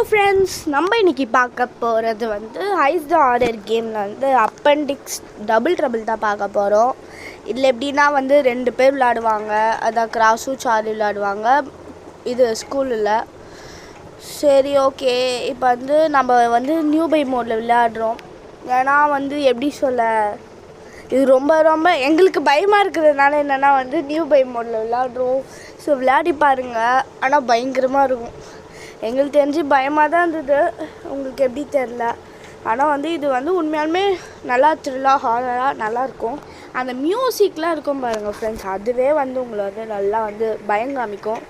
Friends, நம்ம இன்னைக்கு பார்க்க போகிறது வந்து ஹைஸ் த ஆர்டர் கேமில் வந்து அப்பெண்டிக்ஸ் டபுள் ட்ரபிள் தான் பார்க்க போகிறோம். இதில் எப்படின்னா வந்து 2 பேர் விளையாடுவாங்க. அதான் கிராஸும் சார்லி விளையாடுவாங்க இது ஸ்கூலில். சரி, ஓகே. இப்போ வந்து நம்ம வந்து நியூ பை மோடில் விளையாடுறோம். ஏன்னா வந்து எப்படி சொல்ல, இது ரொம்ப எங்களுக்கு பயமாக இருக்கிறதுனால என்னென்னா வந்து நியூ பை மோடில் விளையாடுறோம். ஸோ விளையாடி பாருங்கள். ஆனால் பயங்கரமாக இருக்கும். எங்களுக்கு தெரிஞ்சு பயமாக தான் இருந்தது, உங்களுக்கு எப்படி தெரில. ஆனால் வந்து இது வந்து உண்மையாலுமே நல்லா த்ரில்லாக ஹாரராக நல்லாயிருக்கும். அந்த மியூசிக்லாம் இருக்கும் பாருங்கள் ஃப்ரெண்ட்ஸ், அதுவே வந்து உங்களை வந்து நல்லா வந்து பயம் காமிக்கும்.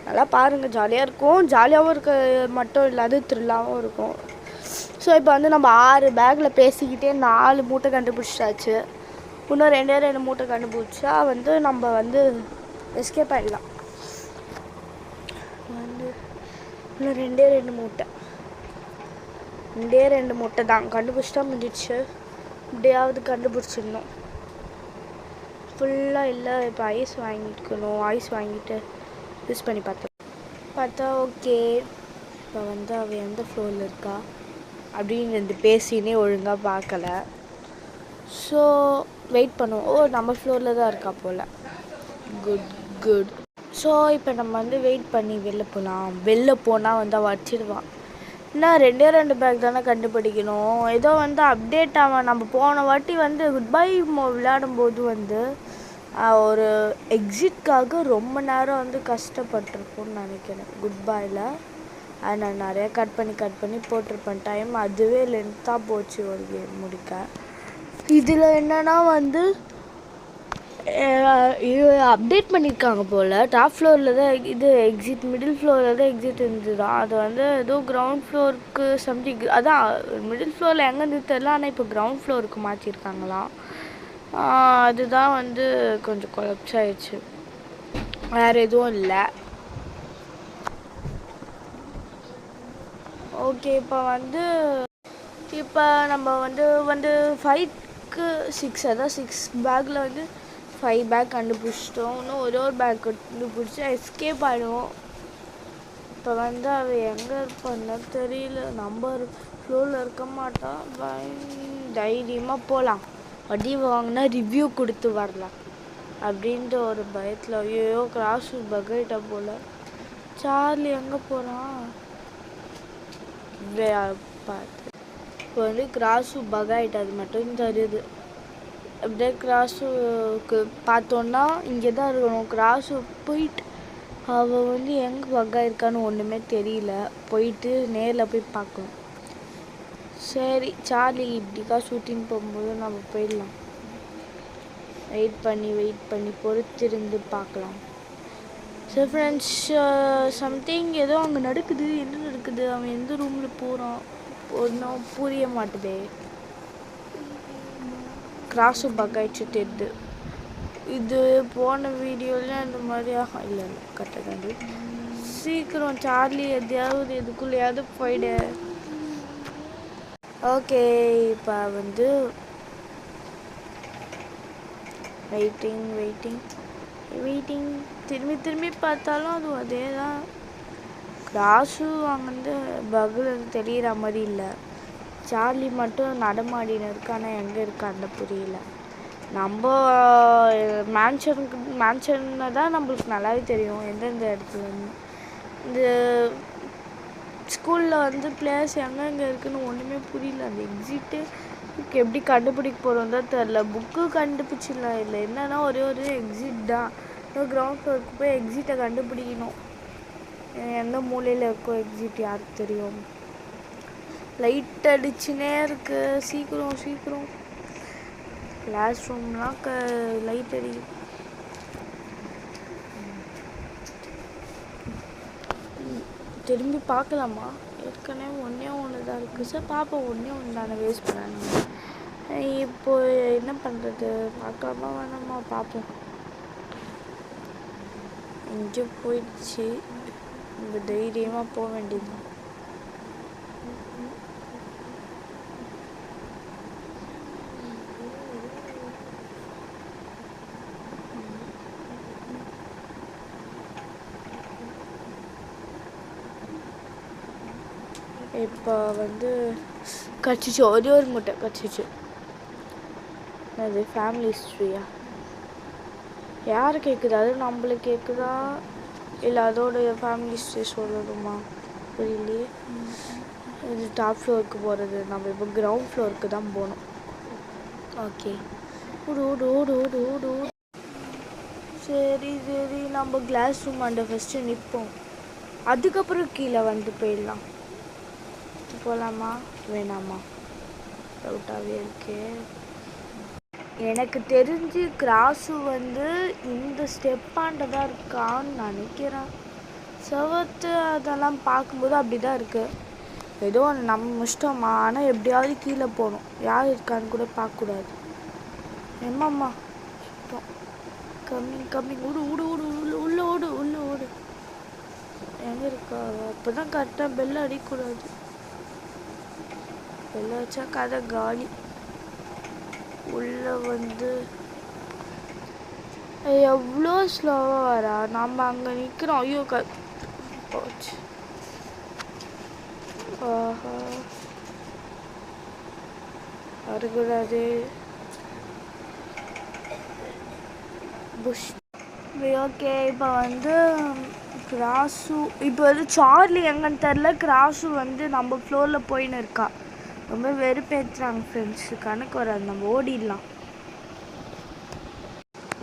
நல்லா பாருங்கள், ஜாலியாக இருக்கும். ஜாலியாகவும் இருக்க மட்டும் இல்லாத த்ரில்லாகவும் இருக்கும். ஸோ இப்போ வந்து நம்ம 6 பேக்கில் பேசிக்கிட்டே 4 மூட்டை கண்டுபிடிச்சாச்சு. இன்னும் 2 மூட்டை கண்டுபிடிச்சா வந்து நம்ம வந்து எஸ்கேப் ஆகிடலாம். இன்னும் 2 மூட்டை 2 மூட்டை தான் கண்டுபிடிச்சிட்டா முடிஞ்சிடுச்சு. இப்படியாவது கண்டுபிடிச்சிடணும். ஃபுல்லாக இல்லை. இப்போ ஐஸ் வாங்கிக்கணும். ஐஸ் வாங்கிட்டு யூஸ் பண்ணி பார்த்தா ஓகே. இப்போ வந்து அவள் எந்த ஃப்ளோரில் இருக்கா அப்படின்னு பேசினே ஒழுங்காக பார்க்கல. ஸோ வெயிட் பண்ணுவோம். ஓ, நம்ம ஃப்ளோரில் தான் இருக்கா போல். குட். ஸோ இப்போ நம்ம வந்து வெயிட் பண்ணி வெளில போனால் வந்து அவள் அடிச்சிடுவான். இன்னும் 2 பேக் தானே கண்டுபிடிக்கணும். ஏதோ வந்து அப்டேட் ஆவான். நம்ம போன வாட்டி வந்து குட்பை விளையாடும்போது வந்து ஒரு எக்ஸிட்காக ரொம்ப நேரம் வந்து கஷ்டப்பட்டிருப்போம்னு நினைக்கிறேன். குட்பாயில் நான் நிறையா கட் பண்ணி போட்டிருப்பேன் டைம். அதுவே லென்த்தாக போச்சு ஒரு கேம் முடிக்க. இதில் என்னென்னா வந்து இது அப்டேட் பண்ணியிருக்காங்க போல். டாப் ஃப்ளோரில் தான் இது எக்ஸிட், மிடில் ஃப்ளோரில் தான் எக்ஸிட் இருந்துதான். அது வந்து ஏதோ கிரவுண்ட் ஃப்ளோருக்கு சம்திங், அதான் மிடில் ஃப்ளோரில் எங்கே இருந்து தெரியல. ஆனால் இப்போ கிரவுண்ட் ஃப்ளோருக்கு மாற்றிருக்காங்களாம். அதுதான் வந்து கொஞ்சம் குழப்சாயிடுச்சு. வேறு எதுவும் இல்லை. ஓகே. இப்போ நம்ம வந்து 5க்கு 6, அதான் 6 பேக்கில் வந்து 5 பேக் கண்டுபிடிச்சிட்டோம். இன்னும் ஒரு பேக் கண்டுபிடிச்சி எஸ்கேப் ஆகிடுவோம். இப்போ வந்து அவள் எங்கே இருப்பான்னு தெரியல. நம்பர் ஃப்ளோரில் இருக்க மாட்டான். தைரியமாக போகலாம். வட்டி வாங்கினா ரிவ்யூ கொடுத்து வரலாம் அப்படின்ட்டு ஒரு பயத்தில். ஐயோ, கிராஸ் பகைட்டா போல். சார்லி எங்கே போகிறான் பார்த்து. இப்போ வந்து கிராஸு பகாயிட்டு அது மட்டும் தெரியுது. அப்படியே கிராஸுக்கு பார்த்தோன்னா இங்கே தான் இருக்கணும். கிராஸு போயிட்டு அவள் வந்து எங்கே பகாயிருக்கான்னு ஒன்றுமே தெரியல. போயிட்டு நேரில் போய் பார்க்கணும். சரி, சார்லி இப்படிக்கா ஷூட்டிங் போகும்போது நம்ம போயிடலாம். வெயிட் பண்ணி பொறுத்திருந்து பார்க்கலாம். சரி ஃப்ரெண்ட்ஸ், சம்திங் ஏதோ அங்கே நடக்குது. என்ன நடக்குது? அவன் எந்த ரூமில் போகிறான் ஒன்றும் புரிய மாட்டுதே. கிராஸு பக்காயிடுச்சு தெரியுது. இது போன வீடியோவில் இந்த மாதிரியா இல்லை கரெக்டாக. சீக்கிரம் சார்லி எதையாவது எதுக்குள்ளேயாவது போயிடு. ஓகே. இப்போ வந்து வெயிட்டிங் திரும்பி பார்த்தாலும் அது அதே தான். கிராஸு அங்கே பகுல் தெரிகிற மாதிரி இல்லை. சார்லி மட்டும் நடமாடின்னு இருக்கு. ஆனால் எங்கே இருக்கான்னு புரியல. நம்ம மேன்ஷனை தான் நம்மளுக்கு நல்லாவே தெரியும் எந்தெந்த இடத்துலன்னு. இந்த ஸ்கூலில் வந்து பிளேஸ் எங்கே இருக்குதுன்னு ஒன்றுமே புரியல. அந்த எக்ஸிட்டு எப்படி கண்டுபிடிக்க போகிறோம் தான் தெரில. புக்கு கண்டுபிடிச்சிடலாம். இல்லை என்னன்னா ஒரே எக்ஸிட் தான். கிரவுண்ட் ஃப்ளோருக்கு போய் எக்ஸிட்டை கண்டுபிடிக்கணும். எந்த மூலையில் இருக்கோ எக்ஸிட் யாருக்கு தெரியும். லைட் அடிச்சுனே இருக்கு. சீக்கிரம் கிளாஸ் ரூம்லாம் லைட் அடிக்கும். திரும்பி பார்க்கலாமா? ஏற்கனவே ஒன்று தான் இருக்குது. சார் பார்ப்போம். ஒன்று தானே வேஸ்ட் பண்ணாங்க. இப்போ என்ன பண்ணுறது? பார்க்கலாமா வேணாமா? பார்ப்போம். இங்கே போயிடுச்சு. நம்ம தைரியமாக போக வேண்டியது. இப்போ வந்து கடிச்சிச்சு, ஒரே ஒரு முட்டை கடிச்சிச்சு. அது ஃபேமிலி ஹிஸ்ட்ரியா? யார் கேட்குது? அது நம்மளுக்கு கேட்குதா இல்லை அதோடைய ஃபேமிலி ஹிஸ்ட்ரி சொல்லணுமா? புரியலையே. இது டாப் ஃப்ளோருக்கு போகிறது. நம்ம இப்போ கிரவுண்ட் ஃப்ளோருக்கு தான் போகணும். ஓகே, ஓடு ஓடு ஓடு ஓடு ஓடு ஓடு. சரி சரி, நம்ம கிளாஸ் ரூம் அண்டை ஃபஸ்ட்டு நிற்போம், அதுக்கப்புறம் கீழே வந்து போயிடலாம். போகலாமா வேணாமா? டவுட்டாகவே இருக்கே. எனக்கு தெரிஞ்சு கிராஸு வந்து இந்த ஸ்டெப்பாண்ட தான் இருக்கான்னு நினைக்கிறேன். செவத்து அதெல்லாம் பார்க்கும்போது அப்படி தான் இருக்குது. ஏதோ நம்ம இஷ்டமா, ஆனால் எப்படியாவது கீழே போகணும். யார் இருக்கான்னு கூட பார்க்கக்கூடாது. எம்மாம்மா கம்மிங் கம்மிங், ஓடு ஓடு ஓடு, உள்ள ஓடு உள்ள ஓடு. எங்கே இருக்கா? அப்போ தான் கரெக்டாக பெல் அடிக்கக்கூடாது. பெல் வச்சா கதை காலி. உள்ளே வந்து எவ்வளோ ஸ்லோவாக வரா. நம்ம அங்கே நிற்கிறோம். ஐயோ போச்சு. ஆஹா, வரக்கூடாது. புஷ். ஓகே, இப்போ வந்து கிராஸு, இப்போ வந்து சார்லி எங்கன்னு தெரில. கிராஸு வந்து நம்ம ஃப்ளோரில் போயின்னு இருக்கா. ரொம்ப வெறுப்பேற்றுறாங்க ஃப்ரெண்ட்ஸு. கணக்கு வராது, நம்ம ஓடிடலாம்.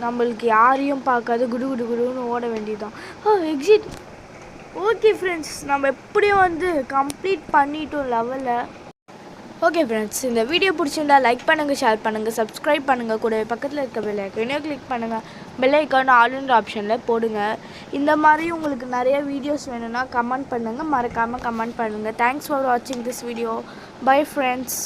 நம்மளுக்கு யாரையும் பார்க்காது, குடு குடு குடுன்னு ஓட வேண்டியதுதான். எக்ஸிட். ஓகே ஃப்ரெண்ட்ஸ், நம்ம எப்படியும் வந்து கம்ப்ளீட் பண்ணிட்டோம் லெவலை. ஓகே ஃப்ரெண்ட்ஸ், இந்த வீடியோ பிடிச்சிருந்தா லைக் பண்ணுங்கள், ஷேர் பண்ணுங்கள், சப்ஸ்கிரைப் பண்ணுங்கள். கூட பக்கத்தில் இருக்க பெல் ஐக்கானையும் கிளிக் பண்ணுங்கள். பெல் ஐக்கான் ஆல்ன்ற ஆப்ஷனில் போடுங்க. இந்த மாதிரி உங்களுக்கு நிறைய வீடியோஸ் வேணும்னா கமெண்ட் பண்ணுங்கள். மறக்காமல் கமெண்ட் பண்ணுங்கள். தேங்க்ஸ் ஃபார் வாட்சிங் திஸ் வீடியோ. Bye friends.